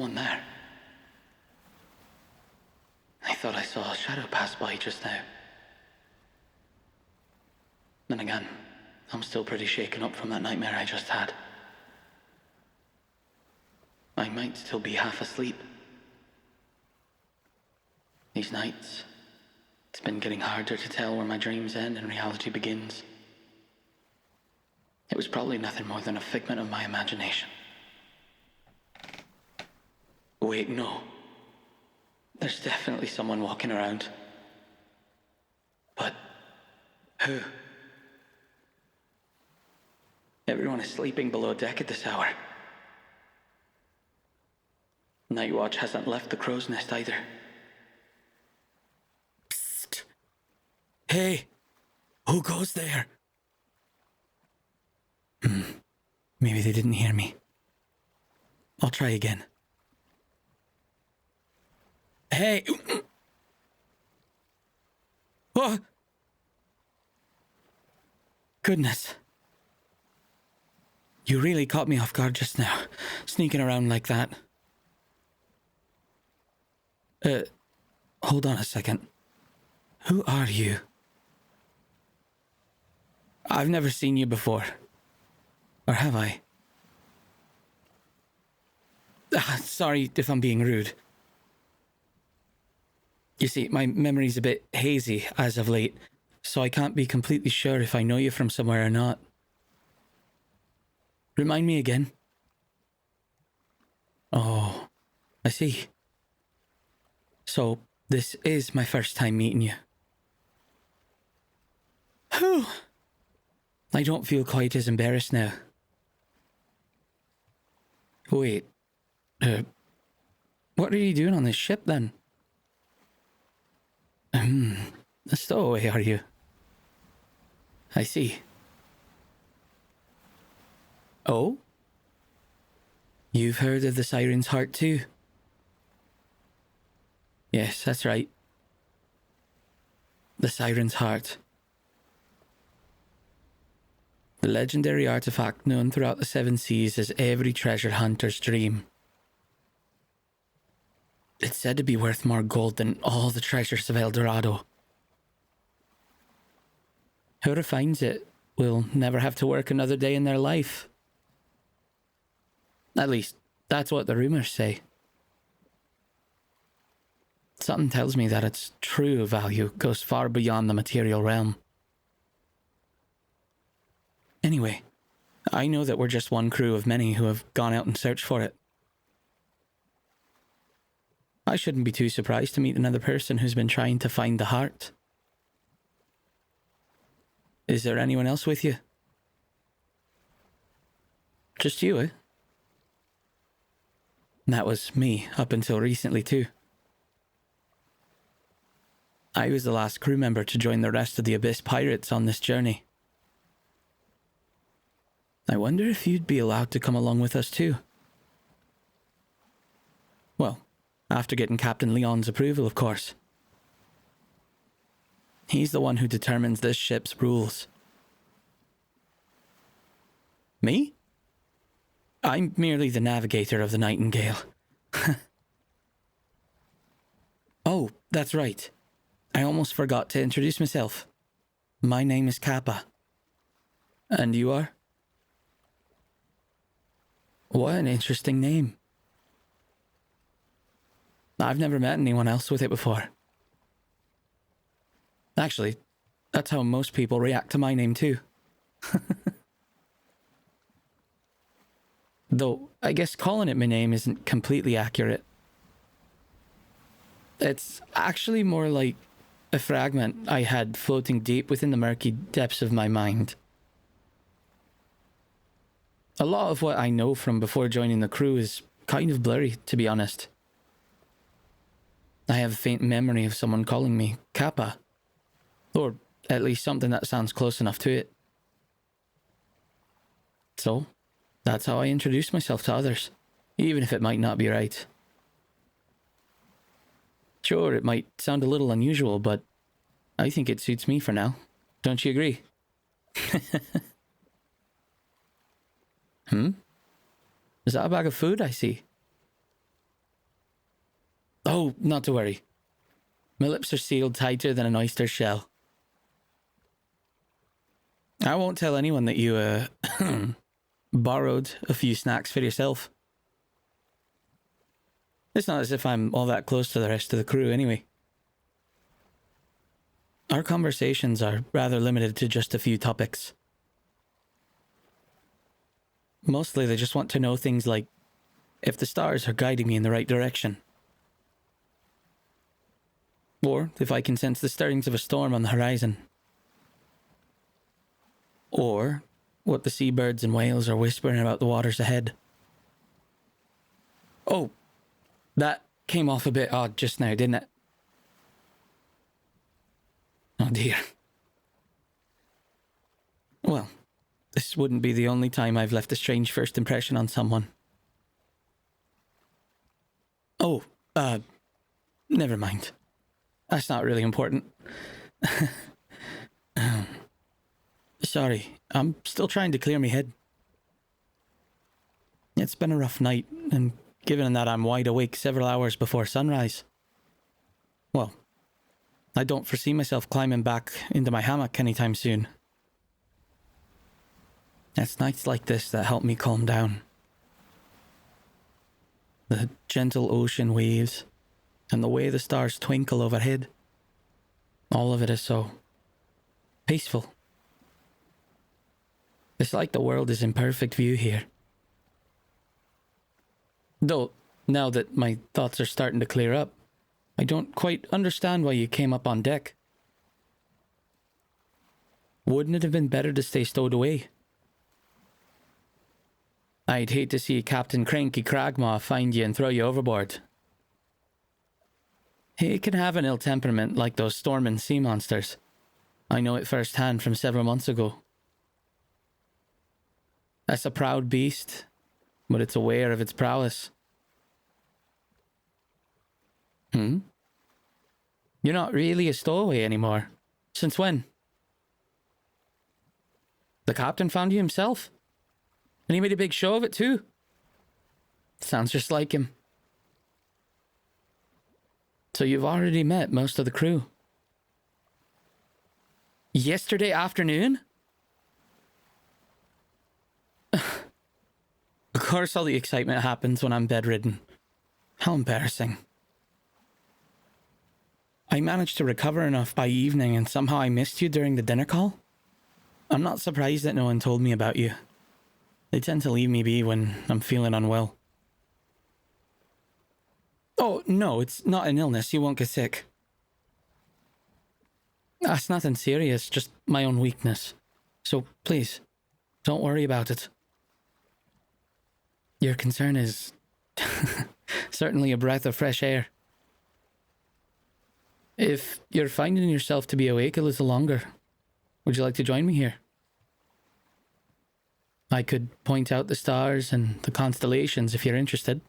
someone there. I thought I saw a shadow pass by just now. Then again, I'm still pretty shaken up from that nightmare I just had. I might still be half asleep. These nights, it's been getting harder to tell where my dreams end and reality begins. It was probably nothing more than a figment of my imagination. Wait, no. There's definitely someone walking around. But who? Everyone is sleeping below deck at this hour. Night Watch hasn't left the crow's nest either. Psst. Hey, who goes there? Maybe they didn't hear me. I'll try again. Hey! Oh! Goodness. You really caught me off guard just now, sneaking around like that. Hold on a second. Who are you? I've never seen you before. Or have I? Sorry if I'm being rude. You see, my memory's a bit hazy as of late, so I can't be completely sure if I know you from somewhere or not. Remind me again. Oh, I see. So, this is my first time meeting you. Whew. I don't feel quite as embarrassed now. Wait. What are you doing on this ship then? A stowaway, are you? I see. Oh? You've heard of the Siren's Heart too? Yes, that's right. The Siren's Heart. The legendary artifact known throughout the Seven Seas as every treasure hunter's dream. It's said to be worth more gold than all the treasures of El Dorado. Whoever finds it will never have to work another day in their life. At least, that's what the rumors say. Something tells me that its true value goes far beyond the material realm. Anyway, I know that we're just one crew of many who have gone out and searched for it. I shouldn't be too surprised to meet another person who's been trying to find the heart. Is there anyone else with you? Just you, eh? That was me up until recently too. I was the last crew member to join the rest of the Abyss pirates on this journey. I wonder if you'd be allowed to come along with us too. Well, after getting Captain Leon's approval, of course. He's the one who determines this ship's rules. Me? I'm merely the navigator of the Nightingale. Oh, that's right. I almost forgot to introduce myself. My name is Kapa. And you are? What an interesting name. I've never met anyone else with it before. Actually, that's how most people react to my name too. Though, I guess calling it my name isn't completely accurate. It's actually more like a fragment I had floating deep within the murky depths of my mind. A lot of what I know from before joining the crew is kind of blurry, to be honest. I have a faint memory of someone calling me Kappa, or at least something that sounds close enough to it. So, that's how I introduce myself to others, even if it might not be right. Sure, it might sound a little unusual, but I think it suits me for now. Don't you agree? Is that a bag of food I see? Oh, not to worry. My lips are sealed tighter than an oyster shell. I won't tell anyone that you, borrowed a few snacks for yourself. It's not as if I'm all that close to the rest of the crew anyway. Our conversations are rather limited to just a few topics. Mostly they just want to know things like if the stars are guiding me in the right direction. Or if I can sense the stirrings of a storm on the horizon. Or what the seabirds and whales are whispering about the waters ahead. Oh, that came off a bit odd just now, didn't it? Oh dear. Well, this wouldn't be the only time I've left a strange first impression on someone. Oh, never mind. That's not really important. Sorry, I'm still trying to clear my head. It's been a rough night, and given that I'm wide awake several hours before sunrise, well, I don't foresee myself climbing back into my hammock anytime soon. It's nights like this that help me calm down. The gentle ocean waves, and the way the stars twinkle overhead. All of it is so peaceful. It's like the world is in perfect view here. Though, now that my thoughts are starting to clear up, I don't quite understand why you came up on deck. Wouldn't it have been better to stay stowed away? I'd hate to see Captain Cranky Cragmaw find you and throw you overboard. He can have an ill temperament like those storming sea monsters. I know it firsthand from several months ago. That's a proud beast, but it's aware of its prowess. You're not really a stowaway anymore. Since when? The captain found you himself? And he made a big show of it too? Sounds just like him. So you've already met most of the crew? Yesterday afternoon? Of course all the excitement happens when I'm bedridden. How embarrassing. I managed to recover enough by evening and somehow I missed you during the dinner call? I'm not surprised that no one told me about you. They tend to leave me be when I'm feeling unwell. Oh, no, it's not an illness. You won't get sick. That's nothing serious, just my own weakness. So please, don't worry about it. Your concern is certainly a breath of fresh air. If you're finding yourself to be awake a little longer, would you like to join me here? I could point out the stars and the constellations if you're interested.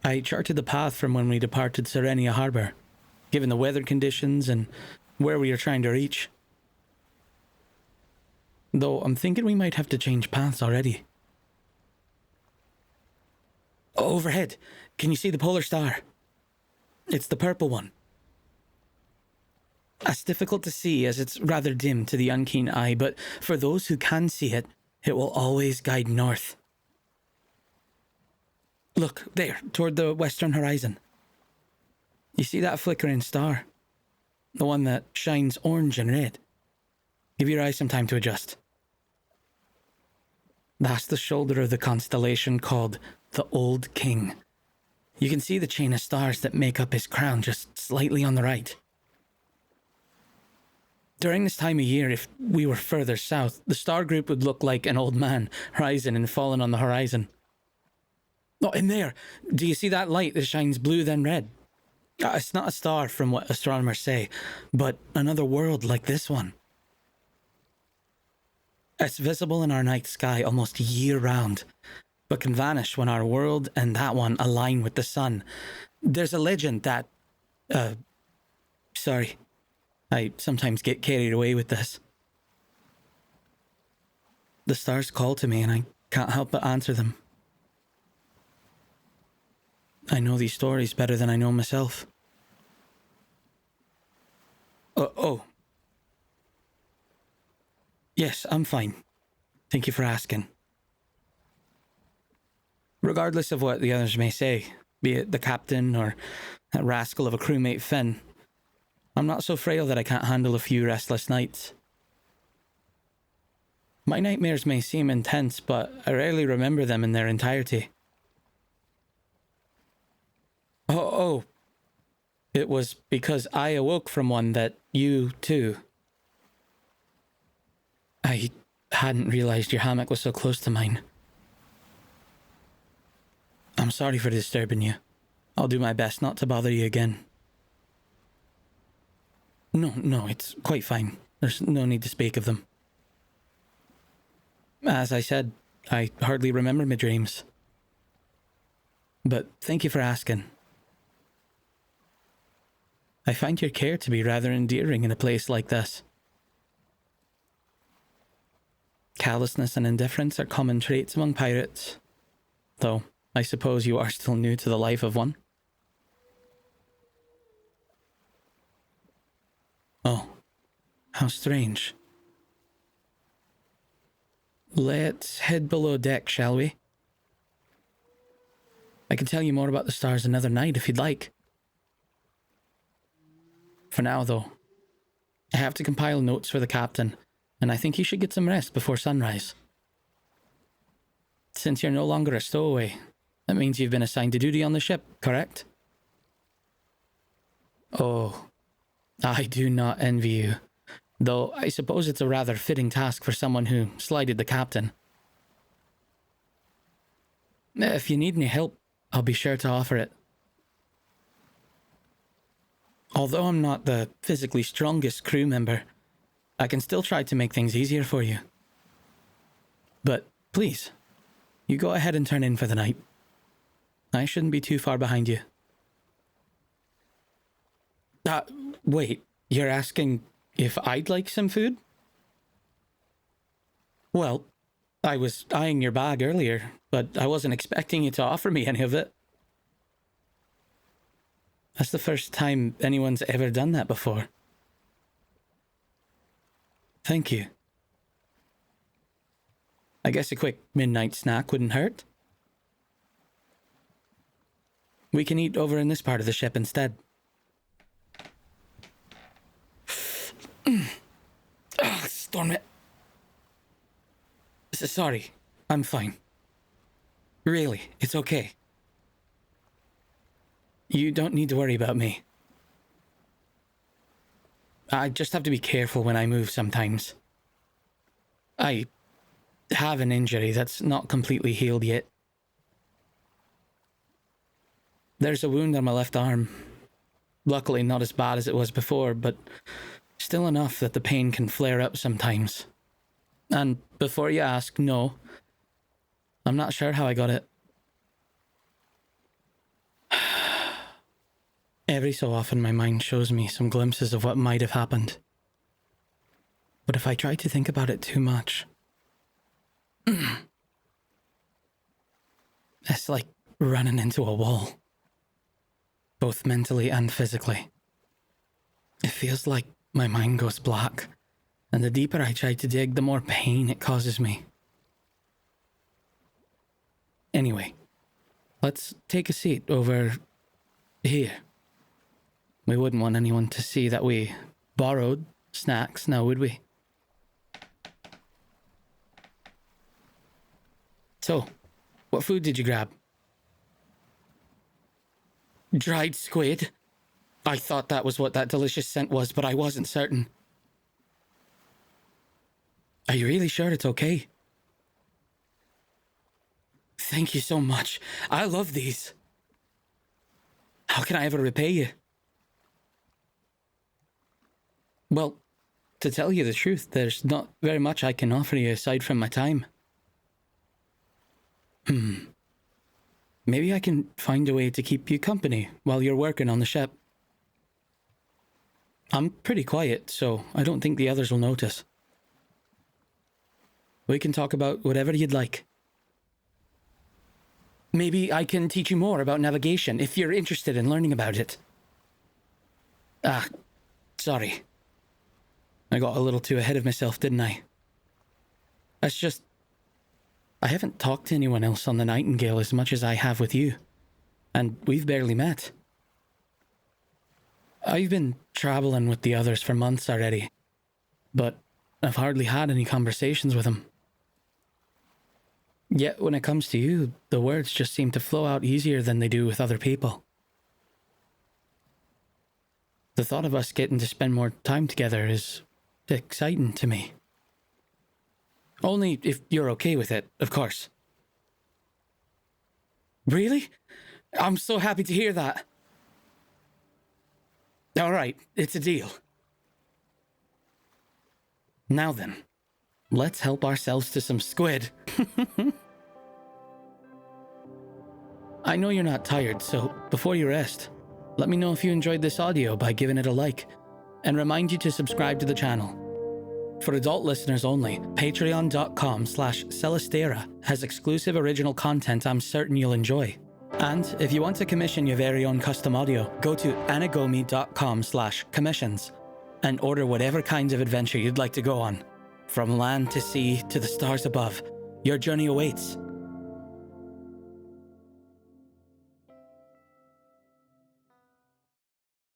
I charted the path from when we departed Serenia Harbour, given the weather conditions and where we are trying to reach. Though I'm thinking we might have to change paths already. Overhead, can you see the polar star? It's the purple one. It's difficult to see as it's rather dim to the unkeen eye, but for those who can see it, it will always guide north. Look, there, toward the western horizon. You see that flickering star? The one that shines orange and red. Give your eyes some time to adjust. That's the shoulder of the constellation called the Old King. You can see the chain of stars that make up his crown just slightly on the right. During this time of year, if we were further south, the star group would look like an old man rising and falling on the horizon. Oh, in there, do you see that light that shines blue then red? It's not a star from what astronomers say, but another world like this one. It's visible in our night sky almost year-round, but can vanish when our world and that one align with the sun. There's a legend that... Sorry, I sometimes get carried away with this. The stars call to me and I can't help but answer them. I know these stories better than I know myself. Oh. Yes, I'm fine. Thank you for asking. Regardless of what the others may say, be it the captain or that rascal of a crewmate Finn, I'm not so frail that I can't handle a few restless nights. My nightmares may seem intense, but I rarely remember them in their entirety. Oh, it was because I awoke from one that you, too. I hadn't realized your hammock was so close to mine. I'm sorry for disturbing you. I'll do my best not to bother you again. No, it's quite fine. There's no need to speak of them. As I said, I hardly remember my dreams. But thank you for asking. I find your care to be rather endearing in a place like this. Callousness and indifference are common traits among pirates, though I suppose you are still new to the life of one. Oh, how strange. Let's head below deck, shall we? I can tell you more about the stars another night if you'd like. For now, though, I have to compile notes for the captain, and I think you should get some rest before sunrise. Since you're no longer a stowaway, that means you've been assigned to duty on the ship, correct? Oh, I do not envy you, though I suppose it's a rather fitting task for someone who slighted the captain. If you need any help, I'll be sure to offer it. Although I'm not the physically strongest crew member, I can still try to make things easier for you. But please, you go ahead and turn in for the night. I shouldn't be too far behind you. Wait, you're asking if I'd like some food? Well, I was eyeing your bag earlier, but I wasn't expecting you to offer me any of it. That's the first time anyone's ever done that before. Thank you. I guess a quick midnight snack wouldn't hurt. We can eat over in this part of the ship instead. Storm it. Sorry, I'm fine. Really, it's okay. You don't need to worry about me. I just have to be careful when I move sometimes. I have an injury that's not completely healed yet. There's a wound on my left arm. Luckily not as bad as it was before, but still enough that the pain can flare up sometimes. And before you ask, no, I'm not sure how I got it. Every so often my mind shows me some glimpses of what might have happened. But if I try to think about it too much, it's like running into a wall. Both mentally and physically. It feels like my mind goes black, and the deeper I try to dig, the more pain it causes me. Anyway, let's take a seat over here. We wouldn't want anyone to see that we borrowed snacks, now would we? So, what food did you grab? Dried squid? I thought that was what that delicious scent was, but I wasn't certain. Are you really sure it's okay? Thank you so much. I love these. How can I ever repay you? Well, to tell you the truth, there's not very much I can offer you aside from my time. Maybe I can find a way to keep you company while you're working on the ship. I'm pretty quiet, so I don't think the others will notice. We can talk about whatever you'd like. Maybe I can teach you more about navigation if you're interested in learning about it. Ah, sorry. I got a little too ahead of myself, didn't I? That's just... I haven't talked to anyone else on the Nightingale as much as I have with you. And we've barely met. I've been traveling with the others for months already, but I've hardly had any conversations with them. Yet when it comes to you, the words just seem to flow out easier than they do with other people. The thought of us getting to spend more time together is exciting to me. Only if you're okay with it, of course. Really? I'm so happy to hear that. All right, it's a deal. Now then, let's help ourselves to some squid. I know you're not tired, so before you rest, let me know if you enjoyed this audio by giving it a like, and remind you to subscribe to the channel. For adult listeners only, patreon.com/Celesterra has exclusive original content I'm certain you'll enjoy. And if you want to commission your very own custom audio, go to anagomi.com/commissions and order whatever kinds of adventure you'd like to go on. From land to sea to the stars above, your journey awaits.